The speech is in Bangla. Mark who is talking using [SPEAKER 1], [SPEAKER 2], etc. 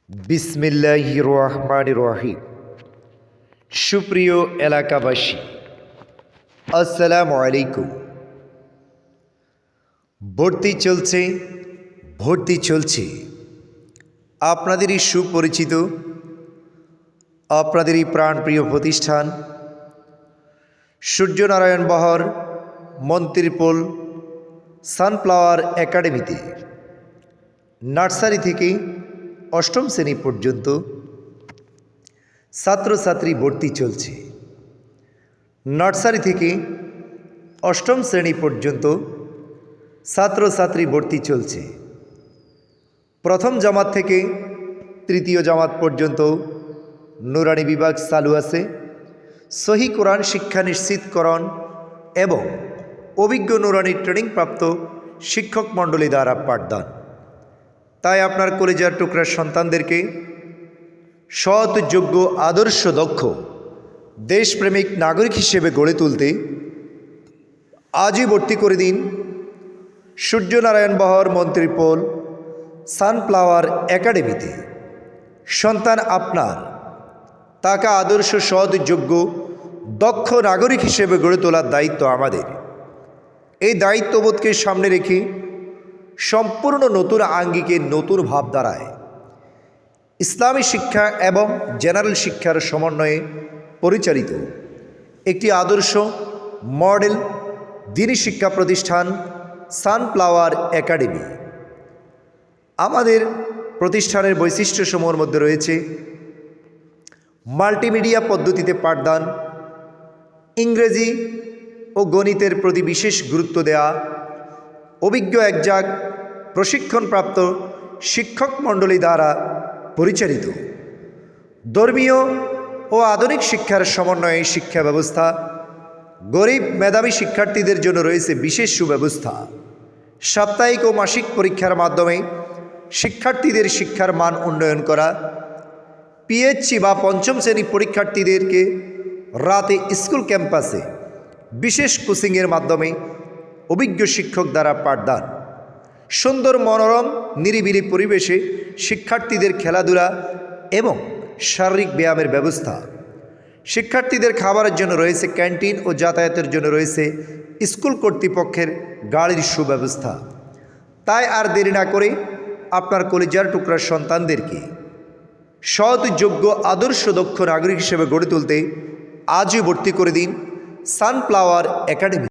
[SPEAKER 1] বিসমিল্লাহির রহমানির রহিম। সুপ্রিয় এলাকাবাসী, আসসালামু আলাইকুম। ভর্তি চলছে আপনাদেরই সুপরিচিত, আপনাদেরই প্রাণপ্রিয় প্রতিষ্ঠান সূর্যনারায়ণ বহর মন্ত্রীপোল সানফ্লাওয়ার একাডেমিতে নার্সারি থেকে অষ্টম শ্রেণী পর্যন্ত ছাত্রছাত্রী ভর্তি চলছে। নার্সারি থেকে অষ্টম শ্রেণী পর্যন্ত ছাত্রছাত্রী ভর্তি চলছে। প্রথম জামাত থেকে তৃতীয় জামাত পর্যন্ত নুরানি বিভাগ চালু আছে। সহি কোরআন শিক্ষা নিশ্চিতকরণ এবং অভিজ্ঞ নুরানি ট্রেনিংপ্রাপ্ত শিক্ষক মণ্ডলী দ্বারা পাঠদান। তাই আপনার কলিজার টুকরার সন্তানদেরকে সৎ, যোগ্য, আদর্শ, দক্ষ, দেশপ্রেমিক নাগরিক হিসেবে গড়ে তুলতে আজই ভর্তি করে দিন সূর্যনারায়ণ বহর মন্ত্রীপোল সানফ্লাওয়ার একাডেমিতে। সন্তান আপনার, তাকে আদর্শ, সৎ, যোগ্য, দক্ষ নাগরিক হিসেবে গড়ে তোলার দায়িত্ব আমাদের। এই দায়িত্ববোধকে সামনে রেখে সম্পূর্ণ নতুন আঙ্গিকে, নতুন ভাবধারায় ইসলামী শিক্ষা এবং জেনারেল শিক্ষার সমন্বয়ে পরিচালিত একটি আদর্শ মডেল দ্বীনি শিক্ষা প্রতিষ্ঠান সানফ্লাওয়ার একাডেমি। আমাদের প্রতিষ্ঠানের বৈশিষ্ট্যসমূহের মধ্যে রয়েছে মাল্টিমিডিয়া পদ্ধতিতে পাঠদান, ইংরেজি ও গণিতের প্রতি বিশেষ গুরুত্ব দেওয়া, অভিজ্ঞ একজাক প্রশিক্ষণপ্রাপ্ত শিক্ষক মণ্ডলী দ্বারা পরিচালিত ধর্মীয় ও আধুনিক শিক্ষার সমন্বয়ে শিক্ষা ব্যবস্থা। গরিব মেধাবী শিক্ষার্থীদের জন্য রয়েছে বিশেষ সুব্যবস্থা। সাপ্তাহিক ও মাসিক পরীক্ষার মাধ্যমে শিক্ষার্থীদের শিক্ষার মান উন্নয়ন করা। পিএইচসি বা পঞ্চম শ্রেণী পরীক্ষার্থীদেরকে রাতে স্কুল ক্যাম্পাসে বিশেষ কোচিংয়ের মাধ্যমে অভিজ্ঞ শিক্ষক দ্বারা পাঠদান। সুন্দর, মনোরম, নিরিবিলি পরিবেশে শিক্ষার্থীদের খেলাধুলা এবং শারীরিক ব্যায়ামের ব্যবস্থা। শিক্ষার্থীদের খাবারের জন্য রয়েছে ক্যান্টিন ও যাতায়াতের জন্য রয়েছে স্কুল কর্তৃপক্ষের গাড়ির সুব্যবস্থা। তাই আর দেরি না করে আপনার কলিজার টুকরার সন্তানদেরকে সৎ, যোগ্য, আদর্শ, দক্ষ নাগরিক হিসেবে গড়ে তুলতে আজই ভর্তি করে দিন সানফ্লাওয়ার একাডেমি।